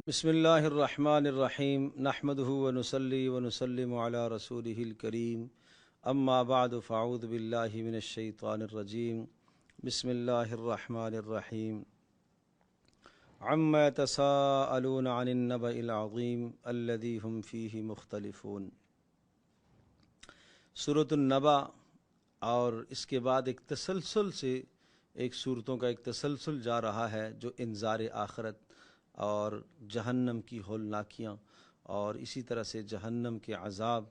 بسم اللہ الرحمن الرحیم نحمده ونصلی ونسلم علی رسولہ الکریم اما بعد فاعوذ باللہ من الشیطان الرجیم بسم اللہ الرحمن الرحیم عما يتساءلون عن النبأ العظیم الذی هم فیہ مختلفون۔ سورۃ النبأ اور اس کے بعد ایک تسلسل سے ایک صورتوں کا ایک تسلسل جا رہا ہے جو انذار آخرت اور جہنم کی ہولناکیاں اور اسی طرح سے جہنم کے عذاب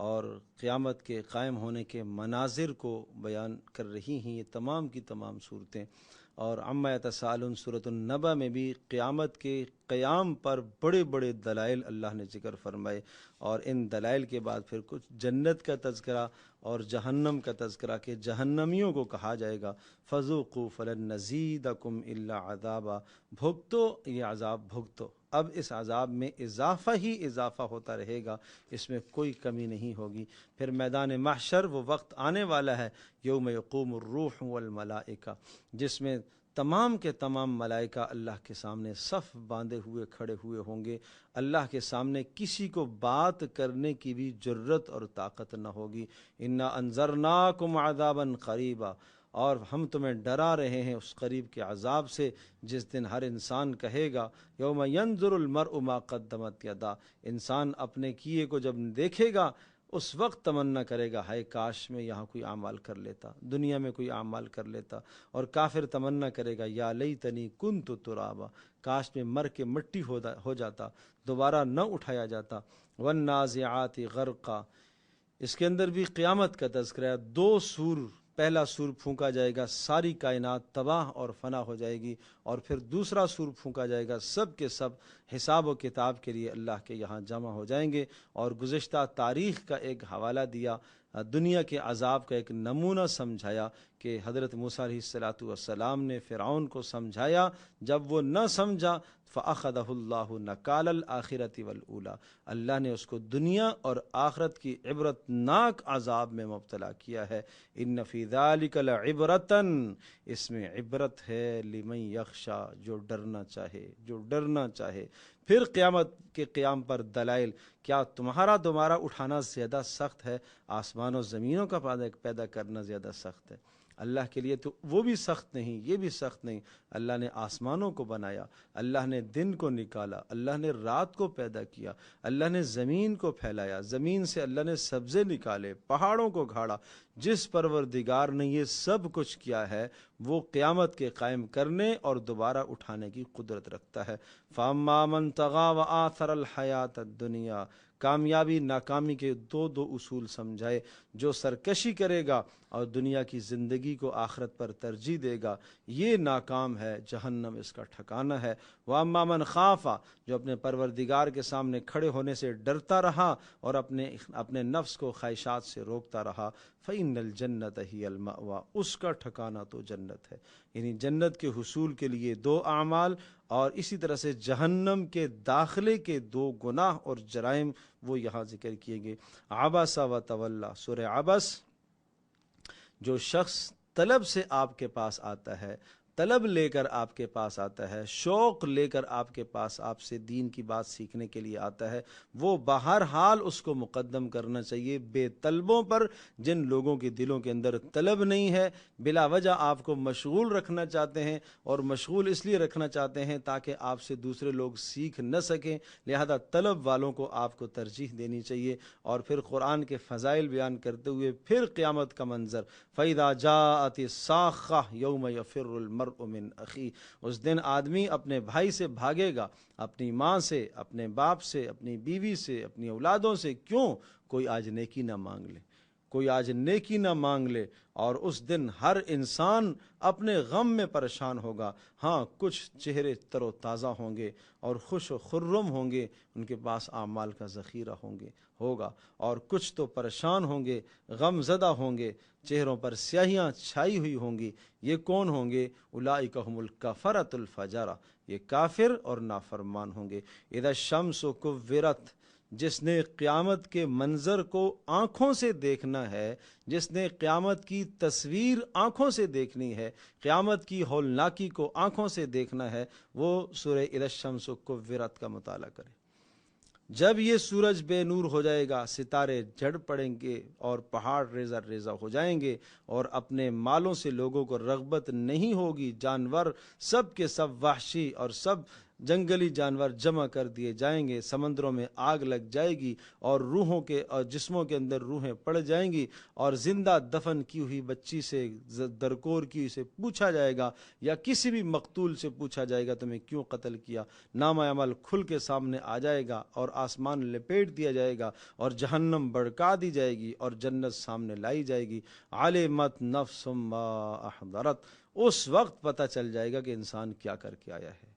اور قیامت کے قائم ہونے کے مناظر کو بیان کر رہی ہیں۔ یہ تمام کی تمام صورتیں اور عما یتساءلون سورۃ النبأ میں بھی قیامت کے قیام پر بڑے بڑے دلائل اللہ نے ذکر فرمائے، اور ان دلائل کے بعد پھر کچھ جنت کا تذکرہ اور جہنم کا تذکرہ کہ جہنمیوں کو کہا جائے گا فذوقوا فلن نزیدکم الا عذابا، بھگتو یہ عذاب بھگتو، اب اس عذاب میں اضافہ ہی اضافہ ہوتا رہے گا، اس میں کوئی کمی نہیں ہوگی۔ پھر میدان محشر وہ وقت آنے والا ہے یوم یقوم الروح والملائکہ، جس میں تمام کے تمام ملائکہ اللہ کے سامنے صف باندھے ہوئے کھڑے ہوئے ہوں گے۔ اللہ کے سامنے کسی کو بات کرنے کی بھی جرت اور طاقت نہ ہوگی۔ انا انذرناکم عذابا قریبا، اور ہم تمہیں ڈرا رہے ہیں اس قریب کے عذاب سے جس دن ہر انسان کہے گا یوم ینظر المرء ما قدمت یدا، انسان اپنے کیے کو جب دیکھے گا اس وقت تمنا کرے گا ہائے کاش میں یہاں کوئی اعمال کر لیتا، دنیا میں کوئی اعمال کر لیتا، اور کافر تمنا کرے گا یا لیتنی کنت ترابا، کاش میں مر کے مٹی ہو جاتا، دوبارہ نہ اٹھایا جاتا۔ والنازعات غرقا، اس کے اندر بھی قیامت کا تذکرہ ہے۔ دو سور، پہلا سور پھونکا جائے گا ساری کائنات تباہ اور فنا ہو جائے گی، اور پھر دوسرا سور پھونکا جائے گا سب کے سب حساب و کتاب کے لیے اللہ کے یہاں جمع ہو جائیں گے۔ اور گزشتہ تاریخ کا ایک حوالہ دیا، دنیا کے عذاب کا ایک نمونہ سمجھایا کہ حضرت موسیٰ علیہ السلام نے فرعون کو سمجھایا، جب وہ نہ سمجھا فَأَخَذَهُ اللَّهُ نَكَالَ الْآخِرَةِ وَالْأُولَى، اللہ نے اس کو دنیا اور آخرت کی عبرتناک عذاب میں مبتلا کیا ہے۔ ان فی ذلک لعبرۃ، اس میں عبرت ہے لمن یخشی، جو ڈرنا چاہے، جو ڈرنا چاہے۔ پھر قیامت کے قیام پر دلائل، کیا تمہارا اٹھانا زیادہ سخت ہے؟ آسمان و زمینوں کا پیدا کرنا زیادہ سخت ہے؟ اللہ کے لیے تو وہ بھی سخت نہیں، یہ بھی سخت نہیں۔ اللہ نے آسمانوں کو بنایا، اللہ نے دن کو نکالا، اللہ نے رات کو پیدا کیا، اللہ نے زمین کو پھیلایا، زمین سے اللہ نے سبزے نکالے، پہاڑوں کو گھاڑا۔ جس پروردگار نے یہ سب کچھ کیا ہے وہ قیامت کے قائم کرنے اور دوبارہ اٹھانے کی قدرت رکھتا ہے۔ فَأَمَّا مَنْ طَغَىٰ وَآثَرَ الْحَيَاةَ الدُّنْيَا، کامیابی ناکامی کے دو اصول سمجھائے۔ جو سرکشی کرے گا اور دنیا کی زندگی کو آخرت پر ترجیح دے گا یہ ناکام ہے، جہنم اس کا ٹھکانہ ہے۔ وَأَمَّا مَنْ خَافَ، جو اپنے پروردگار کے سامنے کھڑے ہونے سے ڈرتا رہا اور اپنے نفس کو خواہشات سے روکتا رہا، فَإِنَّ الْجَنَّةَ هِيَ الْمَأْوَىٰ، اس کا ٹھکانہ تو جنت ہے۔ یعنی جنت کے حصول کے لیے دو اعمال، اور اسی طرح سے جہنم کے داخلے کے دو گناہ اور جرائم وہ یہاں ذکر کیے گئے۔ عبس و تولی، سورہ عبس، جو شخص طلب سے آپ کے پاس آتا ہے، طلب لے کر آپ کے پاس آتا ہے، شوق لے کر آپ کے پاس آپ سے دین کی بات سیکھنے کے لیے آتا ہے، وہ بہرحال اس کو مقدم کرنا چاہیے بے طلبوں پر۔ جن لوگوں کے دلوں کے اندر طلب نہیں ہے، بلا وجہ آپ کو مشغول رکھنا چاہتے ہیں، اور مشغول اس لیے رکھنا چاہتے ہیں تاکہ آپ سے دوسرے لوگ سیکھ نہ سکیں، لہذا طلب والوں کو آپ کو ترجیح دینی چاہیے۔ اور پھر قرآن کے فضائل بیان کرتے ہوئے پھر قیامت کا منظر، فَإِذَا جَاءَتِ الصَّاخَّةُ يَوْمَ يَفِرُّ الْمَرْءُ مِنْ أَخِيهِ، اس دن آدمی اپنے بھائی سے بھاگے گا، اپنی ماں سے، اپنے باپ سے، اپنی بیوی سے، اپنی اولادوں سے۔ کیوں؟ کوئی آج نیکی نہ مانگ لے، کوئی آج نیکی نہ مانگ لے۔ اور اس دن ہر انسان اپنے غم میں پریشان ہوگا۔ ہاں، کچھ چہرے تر و تازہ ہوں گے اور خوش و خرم ہوں گے، ان کے پاس اعمال کا ذخیرہ ہوگا، اور کچھ تو پریشان ہوں گے، غم زدہ ہوں گے، چہروں پر سیاہیاں چھائی ہوئی ہوں گی۔ یہ کون ہوں گے؟ اولئک هم الکفرۃ الفجرہ، یہ کافر اور نافرمان ہوں گے۔ اذا الشمس کورت، جس نے قیامت کے منظر کو آنکھوں سے دیکھنا ہے، جس نے قیامت کی تصویر آنکھوں سے دیکھنی ہے، قیامت کی ہولناکی کو آنکھوں سے دیکھنا ہے، وہ سورہ اذا الشمس کورت کا مطالعہ کرے۔ جب یہ سورج بے نور ہو جائے گا، ستارے جھڑ پڑیں گے اور پہاڑ ریزہ ریزہ ہو جائیں گے، اور اپنے مالوں سے لوگوں کو رغبت نہیں ہوگی، جانور سب کے سب وحشی اور سب جنگلی جانور جمع کر دیے جائیں گے، سمندروں میں آگ لگ جائے گی، اور روحوں کے اور جسموں کے اندر روحیں پڑ جائیں گی، اور زندہ دفن کی ہوئی بچی سے، درکور کی سے پوچھا جائے گا، یا کسی بھی مقتول سے پوچھا جائے گا تمہیں کیوں قتل کیا، نامہ عمل کھل کے سامنے آ جائے گا، اور آسمان لپیٹ دیا جائے گا، اور جہنم بڑکا دی جائے گی، اور جنت سامنے لائی جائے گی۔ علمت نفس ما احضرت، اس وقت پتہ چل جائے گا کہ انسان کیا کر کے آیا ہے،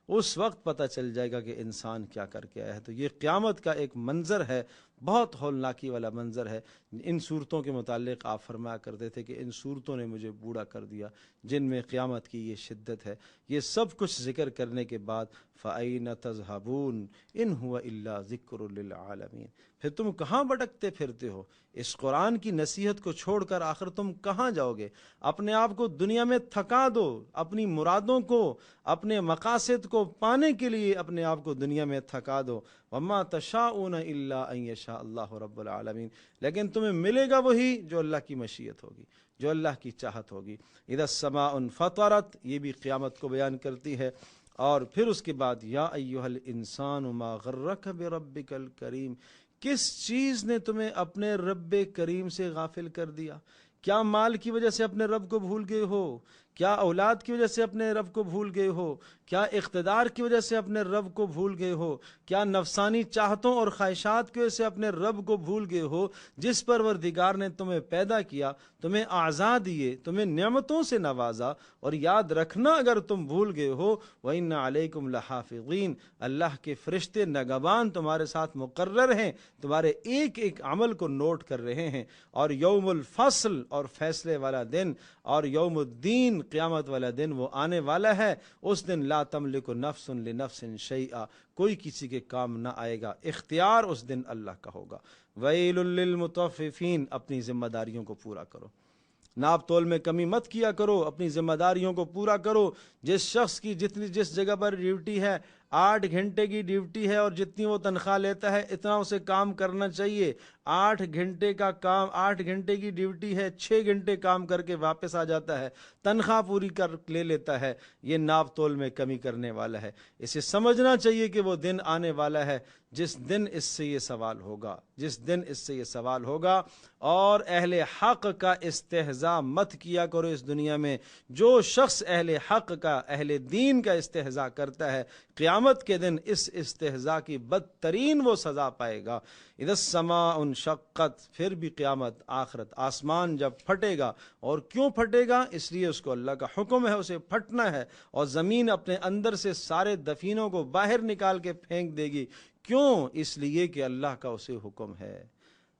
اس وقت پتہ چل جائے گا کہ انسان کیا کر کے آیا ہے۔ تو یہ قیامت کا ایک منظر ہے، بہت ہولناکی والا منظر ہے۔ ان صورتوں کے متعلق آپ فرمایا کرتے تھے کہ ان صورتوں نے مجھے بوڑھا کر دیا، جن میں قیامت کی یہ شدت ہے۔ یہ سب کچھ ذکر کرنے کے بعد فَأَيْنَ تَذْهَبُونَ إِنْ هُوَ إِلَّا ذِكْرٌ لِّلْعَالَمِينَ، پھر تم کہاں بھٹکتے پھرتے ہو؟ اس قرآن کی نصیحت کو چھوڑ کر آخر تم کہاں جاؤ گے؟ اپنے آپ کو دنیا میں تھکا دو، اپنی مرادوں کو، اپنے مقاصد کو پانے کے لیے اپنے آپ کو دنیا میں تھکا دو۔ وَمَا تَشَاءُونَ إِلَّا أَن يَشَاءَ اللَّهُ رَبُّ الْعَالَمِينَ، لیکن تمہیں ملے گا وہی جو اللہ کی مشیت ہوگی، جو اللہ کی چاہت ہوگی۔ اِذَا السَّمَاءُ انفطرت، یہ بھی قیامت کو بیان کرتی ہے۔ اور پھر اس کے بعد یا ایھا الانسان ما غرک بربک الکریم، کس چیز نے تمہیں اپنے رب کریم سے غافل کر دیا؟ کیا مال کی وجہ سے اپنے رب کو بھول گئے ہو؟ کیا اولاد کی وجہ سے اپنے رب کو بھول گئے ہو؟ کیا اقتدار کی وجہ سے اپنے رب کو بھول گئے ہو؟ کیا نفسانی چاہتوں اور خواہشات کی وجہ سے اپنے رب کو بھول گئے ہو؟ جس پروردگار نے تمہیں پیدا کیا، تمہیں اعضاء دیے، تمہیں نعمتوں سے نوازا، اور یاد رکھنا اگر تم بھول گئے ہو وَإِنَّ عَلَيْكُمْ لَحَافِظِينَ، اللہ کے فرشتے نگہبان تمہارے ساتھ مقرر ہیں، تمہارے ایک ایک عمل کو نوٹ کر رہے ہیں۔ اور یوم الفصل، اور فیصلے والا دن، اور یوم الدین، قیامت والا دن وہ آنے والا ہے۔ اس دن لا تملک نفس لنفس شیئا، کوئی کسی کے کام نہ آئے گا، اختیار اس دن اللہ کا ہوگا۔ ویل للمطففین، اپنی ذمہ داریوں کو پورا کرو، ناپ تول میں کمی مت کیا کرو، اپنی ذمہ داریوں کو پورا کرو۔ جس شخص کی جس جگہ پر ڈیوٹی ہے، 8 گھنٹے کی ڈیوٹی ہے، اور جتنی وہ تنخواہ لیتا ہے اتنا اسے کام کرنا چاہیے۔ 8 گھنٹے کا کام، 8 گھنٹے کی ڈیوٹی ہے، 6 گھنٹے کام کر کے واپس آ جاتا ہے، تنخواہ پوری کر لے لیتا ہے، یہ ناپ تول میں کمی کرنے والا ہے۔ اسے سمجھنا چاہیے کہ وہ دن آنے والا ہے جس دن اس سے یہ سوال ہوگا، جس دن اس سے یہ سوال ہوگا۔ اور اہل حق کا استہزاء مت کیا کرو اس دنیا میں۔ جو شخص اہل حق کا، اہل دین کا استہزاء کرتا ہے، قیامت کے دن اس استہزاء کی بدترین وہ سزا پائے گا۔ اذا السماء انشقت، پھر بھی قیامت، آخرت، آسمان جب پھٹے گا، اور کیوں پھٹے گا؟ اس لیے اس کو اللہ کا حکم ہے اسے پھٹنا ہے، اور زمین اپنے اندر سے سارے دفینوں کو باہر نکال کے پھینک دے گی۔ کیوں؟ اس لیے کہ اللہ کا اسے حکم ہے۔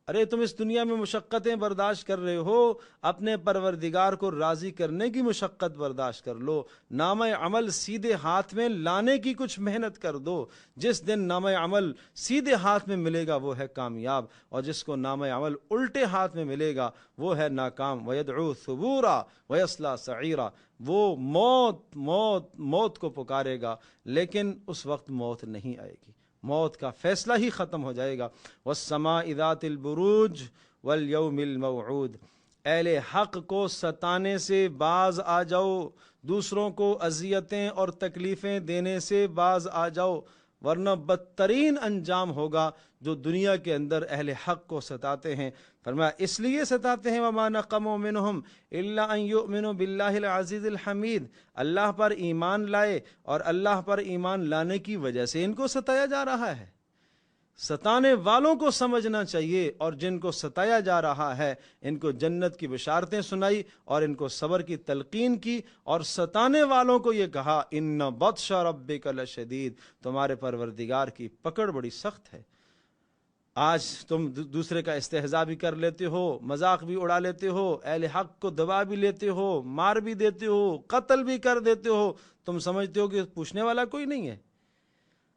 ارے تم اس دنیا میں مشقتیں برداشت کر رہے ہو، اپنے پروردگار کو راضی کرنے کی مشقت برداشت کر لو، نامہ عمل سیدھے ہاتھ میں لانے کی کچھ محنت کر دو۔ جس دن نامہ عمل سیدھے ہاتھ میں ملے گا وہ ہے کامیاب، اور جس کو نامہ عمل الٹے ہاتھ میں ملے گا وہ ہے ناکام۔ وَيَدْعُو ثُبُورًا وَيَصْلَىٰ سَعِيرًا، وہ موت موت موت کو پکارے گا، لیکن اس وقت موت نہیں آئے گی، موت کا فیصلہ ہی ختم ہو جائے گا۔ وَالسَّمَاءِ ذَاتِ الْبُرُوجِ وَالْيَوْمِ الْمَوْعُودِ، اہل حق کو ستانے سے باز آ جاؤ، دوسروں کو اذیتیں اور تکلیفیں دینے سے باز آ جاؤ، ورنہ بدترین انجام ہوگا جو دنیا کے اندر اہل حق کو ستاتے ہیں۔ فرمایا اس لیے ستاتے ہیں وَمَا نَقَمُوا مِنْهُمْ إِلَّا أَن يُؤْمِنُوا بِاللَّهِ الْعَزِيزِ الْحَمِيدِ، اللہ پر ایمان لائے، اور اللہ پر ایمان لانے کی وجہ سے ان کو ستایا جا رہا ہے۔ ستانے والوں کو سمجھنا چاہیے، اور جن کو ستایا جا رہا ہے ان کو جنت کی بشارتیں سنائی، اور ان کو صبر کی تلقین کی، اور ستانے والوں کو یہ کہا اِنَّ بَطْشَ رَبِّكَ لَشَدِيدٌ، تمہارے پروردگار کی پکڑ بڑی سخت ہے۔ آج تم دوسرے کا استہزاء بھی کر لیتے ہو، مذاق بھی اڑا لیتے ہو، اہل حق کو دبا بھی لیتے ہو، مار بھی دیتے ہو، قتل بھی کر دیتے ہو، تم سمجھتے ہو کہ پوچھنے والا کوئی نہیں ہے۔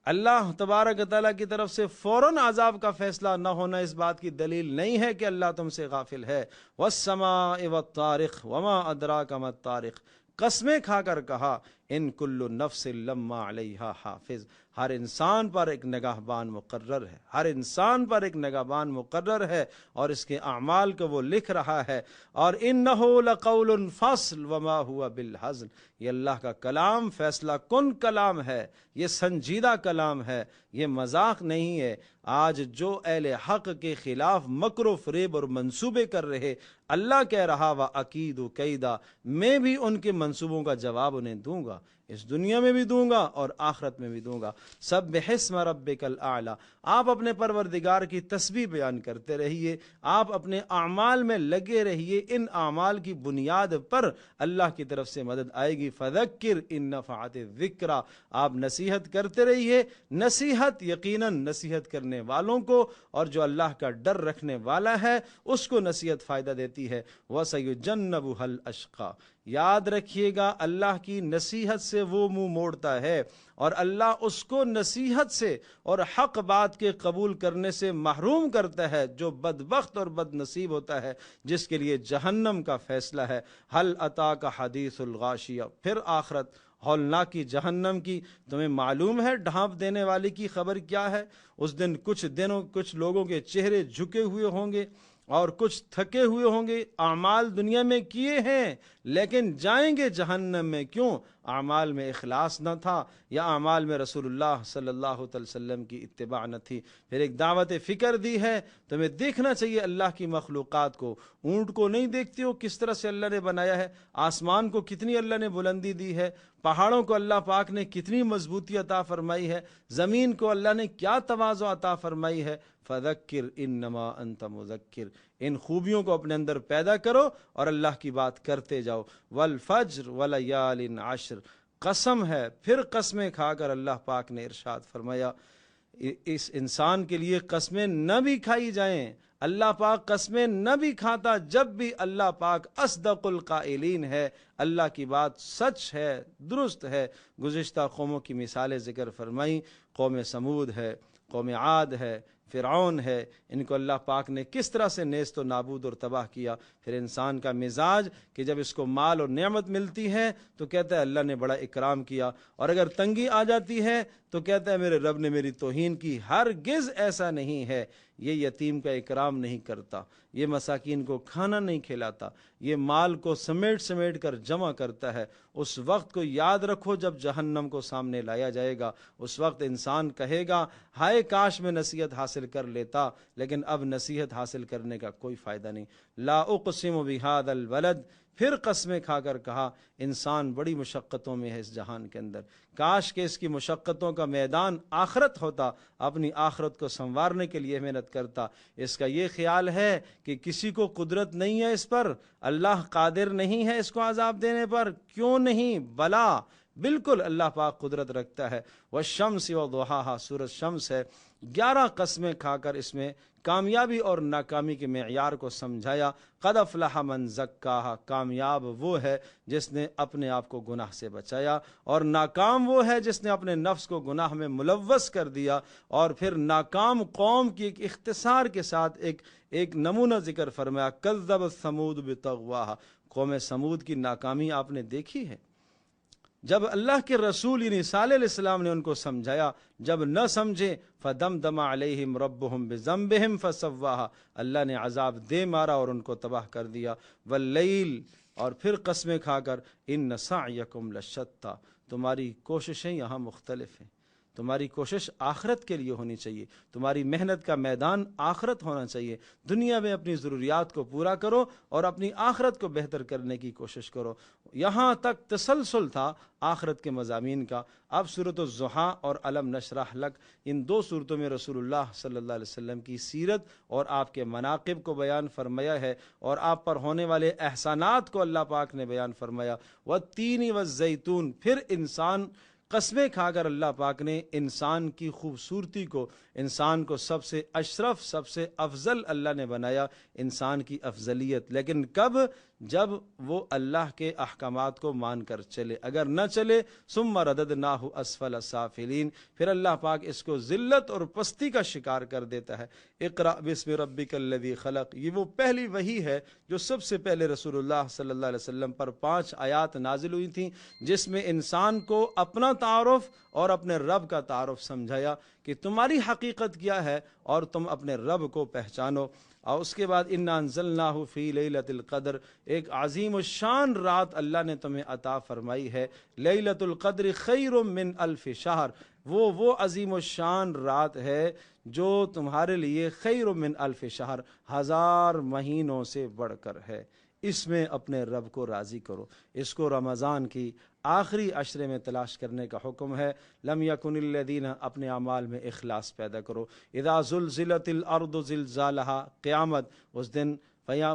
اللہ تبارک تعالیٰ کی طرف سے فوراً عذاب کا فیصلہ نہ ہونا اس بات کی دلیل نہیں ہے کہ اللہ تم سے غافل ہے۔ والسماء والطارق وما ادراک ما الطارق، قسمیں کھا کر کہا ان کل نفس لما علیہا حافظ، ہر انسان پر ایک نگہبان مقرر ہے، ہر انسان پر ایک نگہبان مقرر ہے اور اس کے اعمال کو وہ لکھ رہا ہے۔ اور انہ لقول فصل وما هو بالہزل، یہ اللہ کا کلام فیصلہ کن کلام ہے، یہ سنجیدہ کلام ہے، یہ مذاق نہیں ہے۔ آج جو اہل حق کے خلاف مکر و فریب اور منصوبے کر رہے، اللہ کہہ رہا وَأَكِيدُ كَيْدًا، میں بھی ان کے منصوبوں کا جواب انہیں دوں گا، اس دنیا میں بھی دوں گا اور آخرت میں بھی دوں گا۔ سبح اسم ربک الاعلی، آپ اپنے پروردگار کی تسبیح بیان کرتے رہیے، آپ اپنے اعمال میں لگے رہیے، ان اعمال کی بنیاد پر اللہ کی طرف سے مدد آئے گی۔ فذکر ان نفعت الذکریٰ، آپ نصیحت کرتے رہیے، نصیحت یقیناً نصیحت کرنے والوں کو اور جو اللہ کا ڈر رکھنے والا ہے اس کو نصیحت فائدہ دیتی ہے۔ وَسَيُجَنَّبُهَا الْأَشْقَى، یاد رکھیے گا اللہ کی نصیحت سے وہ منہ موڑتا ہے اور اللہ اس کو نصیحت سے اور حق بات کے قبول کرنے سے محروم کرتا ہے جو بدبخت اور بد نصیب ہوتا ہے، جس کے لیے جہنم کا فیصلہ ہے۔ هل اتاک حدیث الغاشیہ، پھر آخرت ہولناکی جہنم کی، تمہیں معلوم ہے ڈھانپ دینے والی کی خبر کیا ہے؟ اس دن کچھ لوگوں کے چہرے جھکے ہوئے ہوں گے اور کچھ تھکے ہوئے ہوں گے، اعمال دنیا میں کیے ہیں لیکن جائیں گے جہنم میں، کیوں؟ اعمال میں اخلاص نہ تھا یا اعمال میں رسول اللہ صلی اللہ علیہ وسلم کی اتباع نہ تھی۔ پھر ایک دعوت فکر دی ہے، تمہیں دیکھنا چاہیے اللہ کی مخلوقات کو۔ اونٹ کو نہیں دیکھتے ہو کس طرح سے اللہ نے بنایا ہے؟ آسمان کو کتنی اللہ نے بلندی دی ہے؟ پہاڑوں کو اللہ پاک نے کتنی مضبوطی عطا فرمائی ہے؟ زمین کو اللہ نے کیا تواضع عطا فرمائی ہے؟ فذکر انما انت مذکر، ان خوبیوں کو اپنے اندر پیدا کرو اور اللہ کی بات کرتے جاؤ۔ والفجر ولیال عشر، قسم ہے، پھر قسمیں کھا کر اللہ پاک نے ارشاد فرمایا اس انسان کے لیے قسمیں نہ بھی کھائی جائیں، اللہ پاک قسمیں نہ بھی کھاتا جب بھی اللہ پاک اصدق القائلین ہے، اللہ کی بات سچ ہے، درست ہے۔ گزشتہ قوموں کی مثالیں ذکر فرمائیں، قوم سمود ہے، قوم عاد ہے، فرعون ہے، ان کو اللہ پاک نے کس طرح سے نیست و نابود اور تباہ کیا۔ پھر انسان کا مزاج کہ جب اس کو مال اور نعمت ملتی ہے تو کہتا ہے اللہ نے بڑا اکرام کیا، اور اگر تنگی آ جاتی ہے تو کہتا ہے میرے رب نے میری توہین کی۔ ہرگز ایسا نہیں ہے، یہ یتیم کا اکرام نہیں کرتا، یہ مساکین کو کھانا نہیں کھلاتا، یہ مال کو سمیٹ کر جمع کرتا ہے۔ اس وقت کو یاد رکھو جب جہنم کو سامنے لایا جائے گا، اس وقت انسان کہے گا ہائے کاش میں نصیحت حاصل کر لیتا، لیکن اب نصیحت حاصل کرنے کا کوئی فائدہ نہیں۔ لا اقسم بہذا البلد، پھر قسمیں کھا کر کہا انسان بڑی مشقتوں میں ہے اس جہان کے اندر، کاش کہ اس کی مشقتوں کا میدان آخرت ہوتا، اپنی آخرت کو سنوارنے کے لیے محنت کرتا۔ اس کا یہ خیال ہے کہ کسی کو قدرت نہیں ہے اس پر، اللہ قادر نہیں ہے اس کو عذاب دینے پر، کیوں نہیں؟ بلا، بالکل اللہ پاک قدرت رکھتا ہے۔ والشمس وضحاها، سورۃ شمس ہے، 11 قسمیں کھا کر اس میں کامیابی اور ناکامی کے معیار کو سمجھایا۔ قد افلح من زکاہا، کامیاب وہ ہے جس نے اپنے آپ کو گناہ سے بچایا، اور ناکام وہ ہے جس نے اپنے نفس کو گناہ میں ملوث کر دیا۔ اور پھر ناکام قوم کی ایک اختصار کے ساتھ ایک نمونہ ذکر فرمایا، کذبت ثمود بطغواہا، قوم سمود کی ناکامی آپ نے دیکھی ہے؟ جب اللہ کے رسول یعنی صالح علیہ السلام نے ان کو سمجھایا، جب نہ سمجھے فدمدم علیہم ربہم بذنبہم فسواہا، اللہ نے عذاب دے مارا اور ان کو تباہ کر دیا۔ واللیل، اور پھر قسمیں کھا کر ان سعیکم لشتی، تمہاری کوششیں یہاں مختلف ہیں، تمہاری کوشش آخرت کے لیے ہونی چاہیے، تمہاری محنت کا میدان آخرت ہونا چاہیے۔ دنیا میں اپنی ضروریات کو پورا کرو اور اپنی آخرت کو بہتر کرنے کی کوشش کرو۔ یہاں تک تسلسل تھا آخرت کے مضامین کا۔ اب سورۃ الضحیٰ اور الم نشرح لک، ان 2 صورتوں میں رسول اللہ صلی اللہ علیہ وسلم کی سیرت اور آپ کے مناقب کو بیان فرمایا ہے، اور آپ پر ہونے والے احسانات کو اللہ پاک نے بیان فرمایا۔ والتین والزیتون، پھر انسان قسمیں کھا کر اللہ پاک نے انسان کی خوبصورتی کو، انسان کو سب سے اشرف، سب سے افضل اللہ نے بنایا، انسان کی افضلیت، لیکن کب؟ جب وہ اللہ کے احکامات کو مان کر چلے، اگر نہ چلے ثم رددناہ اسفل سافلین، پھر اللہ پاک اس کو ذلت اور پستی کا شکار کر دیتا ہے۔ اقرأ بسم ربک الذی خلق، یہ وہ پہلی وحی ہے جو سب سے پہلے رسول اللہ صلی اللہ علیہ وسلم پر 5 آیات نازل ہوئی تھیں، جس میں انسان کو اپنا تعارف اور اپنے رب کا تعارف سمجھایا کہ تمہاری حقیقت کیا ہے اور تم اپنے رب کو پہچانو۔ اور اس کے بعد انا انزلناہ فی لیلۃ القدر، ایک عظیم الشان رات اللہ نے تمہیں عطا فرمائی ہے۔ لیلۃ القدر خیر من الف شہر، وہ عظیم الشان رات ہے جو تمہارے لیے خیر من الف شہر، 1000 مہینوں سے بڑھ کر ہے۔ اس میں اپنے رب کو راضی کرو۔ اس کو رمضان کی آخری عشرے میں تلاش کرنے کا حکم ہے۔ لم یکن الذین، اپنے اعمال میں اخلاص پیدا کرو۔ اذا زلزلت الارض زلزالہا، قیامت اس دن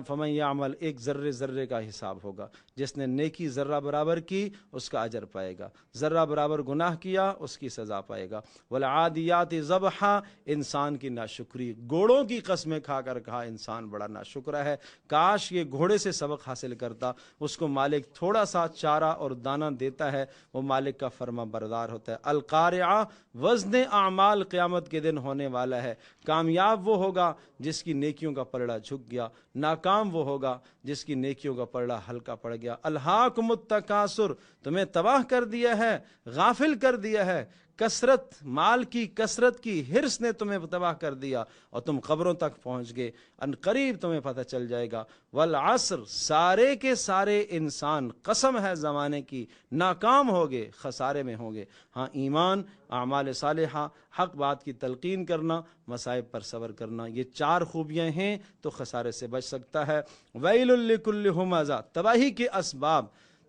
فمن یعمل، ایک ذرے ذرے کا حساب ہوگا، جس نے نیکی ذرہ برابر کی اس کا اجر پائے گا، ذرہ برابر گناہ کیا اس کی سزا پائے گا۔ والعادیات ضبحا، انسان کی ناشکری، گھوڑوں کی قسمیں کھا کر کہا انسان بڑا ناشکرا ہے، کاش یہ گھوڑے سے سبق حاصل کرتا، اس کو مالک تھوڑا سا چارہ اور دانہ دیتا ہے، وہ مالک کا فرما بردار ہوتا ہے۔ القارعہ، وزن اعمال قیامت کے دن ہونے والا ہے، کامیاب وہ ہوگا جس کی نیکیوں کا پلڑا جھک گیا، ناکام وہ ہوگا جس کی نیکیوں کا پلڑا ہلکا پڑ گیا۔ الہاکم التکاثر، تمہیں تباہ کر دیا ہے، غافل کر دیا ہے، کثرت، مال کی کثرت کی حرص نے تمہیں تباہ کر دیا اور تم قبروں تک پہنچ گئے۔ ان قریب تمہیں پتہ چل جائے گا۔ والعصر، سارے کے سارے انسان، قسم ہے زمانے کی، ناکام ہوگے، خسارے میں ہوں گے۔ ہاں ایمان، اعمال صالحہ، حق بات کی تلقین کرنا، مصائب پر صبر کرنا، یہ 4 خوبیاں ہیں تو خسارے سے بچ سکتا ہے۔ ویل لکل ہمزہ، تباہی کے اسباب،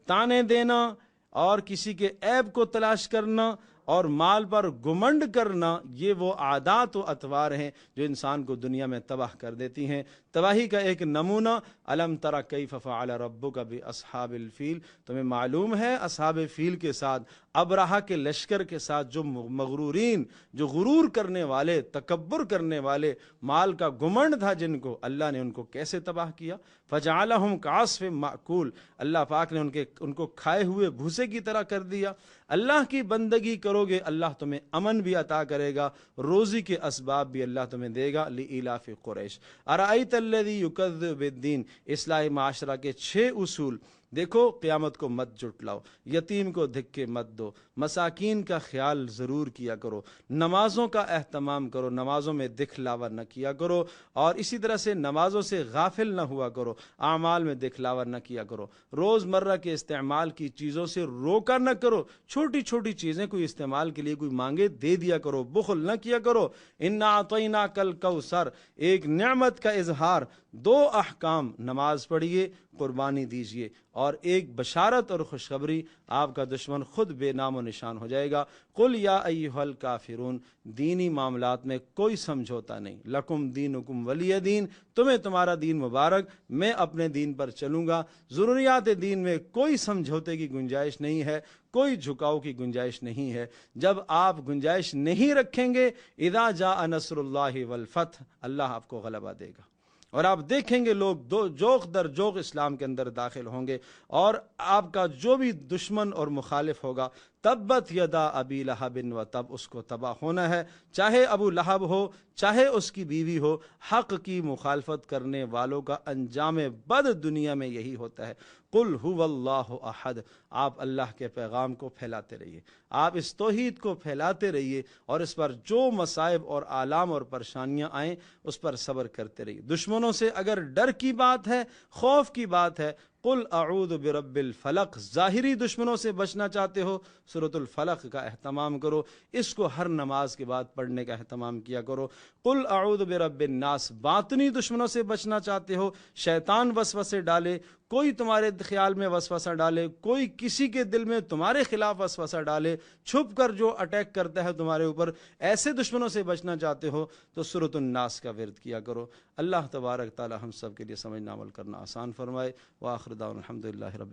تانے دینا اور کسی کے عیب کو تلاش کرنا اور مال پر گمنڈ کرنا، یہ وہ عادات و اطوار ہیں جو انسان کو دنیا میں تباہ کر دیتی ہیں۔ تباہی کا ایک نمونہ، الم تر کیف فعل ربک باصحاب الفیل، تمہیں معلوم ہے اصحاب فیل کے ساتھ، ابرہہ کے لشکر کے ساتھ، جو مغرورین، جو غرور کرنے والے، تکبر کرنے والے، مال کا گمنڈ تھا جن کو، اللہ نے ان کو کیسے تباہ کیا۔ فجعلہم کعصف مأکول، اللہ پاک نے ان کو کھائے ہوئے بھوسے کی طرح کر دیا۔ اللہ کی بندگی کرو گے اللہ تمہیں امن بھی عطا کرے گا، روزی کے اسباب بھی اللہ تمہیں دے گا۔ لإلاف قریش، ارأیت الذی یکذب بالدین، اصلاح معاشرہ کے 6 اصول۔ دیکھو، قیامت کو مت جھٹلاؤ، یتیم کو دھکے مت دو، مساکین کا خیال ضرور کیا کرو، نمازوں کا اہتمام کرو، نمازوں میں دکھلاوا نہ کیا کرو، اور اسی طرح سے نمازوں سے غافل نہ ہوا کرو، اعمال میں دکھلاوا نہ کیا کرو، روز مرہ کے استعمال کی چیزوں سے روکا نہ کرو، چھوٹی چھوٹی چیزیں کوئی استعمال کے لیے کوئی مانگے دے دیا کرو، بخل نہ کیا کرو۔ انا اعطیناک الکوثر، ایک نعمت کا اظہار، 2 احکام، نماز پڑھیے، قربانی دیجیے، اور ایک بشارت اور خوشخبری، آپ کا دشمن خود بے نام و نشان ہو جائے گا۔ قل یا ایھا الکافرون، دینی معاملات میں کوئی سمجھوتا نہیں، لکم دینکم ولی دین، تمہیں تمہارا دین مبارک، میں اپنے دین پر چلوں گا۔ ضروریات دین میں کوئی سمجھوتے کی گنجائش نہیں ہے، کوئی جھکاؤ کی گنجائش نہیں ہے۔ جب آپ گنجائش نہیں رکھیں گے، اذا جاء نصر اللہ والفتح، اللہ آپ کو غلبہ دے گا، اور آپ دیکھیں گے لوگ جوق در جوق اسلام کے اندر داخل ہوں گے، اور آپ کا جو بھی دشمن اور مخالف ہوگا، تبت یدا ابی لہب و تب، اس کو تباہ ہونا ہے، چاہے ابو لہب ہو، چاہے اس کی بیوی ہو۔ حق کی مخالفت کرنے والوں کا انجام بد دنیا میں یہی ہوتا ہے۔ قل هو اللہ احد، آپ اللہ کے پیغام کو پھیلاتے رہیے، آپ اس توحید کو پھیلاتے رہیے، اور اس پر جو مصائب اور آلام اور پریشانیاں آئیں اس پر صبر کرتے رہیے۔ دشمنوں سے اگر ڈر کی بات ہے، خوف کی بات ہے، قل اعوذ برب الفلق، ظاہری دشمنوں سے بچنا چاہتے ہو، سورۃ الفلق کا اہتمام کرو، اس کو ہر نماز کے بعد پڑھنے کا اہتمام کیا کرو۔ قل اعوذ برب الناس، باطنی دشمنوں سے بچنا چاہتے ہو، شیطان وسوسے ڈالے، کوئی تمہارے خیال میں وسوسہ ڈالے، کوئی کسی کے دل میں تمہارے خلاف وسوسہ ڈالے، چھپ کر جو اٹیک کرتا ہے تمہارے اوپر، ایسے دشمنوں سے بچنا چاہتے ہو تو سورۃ الناس کا ورد کیا کرو۔ اللہ تبارک تعالی ہم سب کے لیے سمجھنا عمل کرنا آسان فرمائے۔ وآخر دعوانا الحمدللہ رب العالمین۔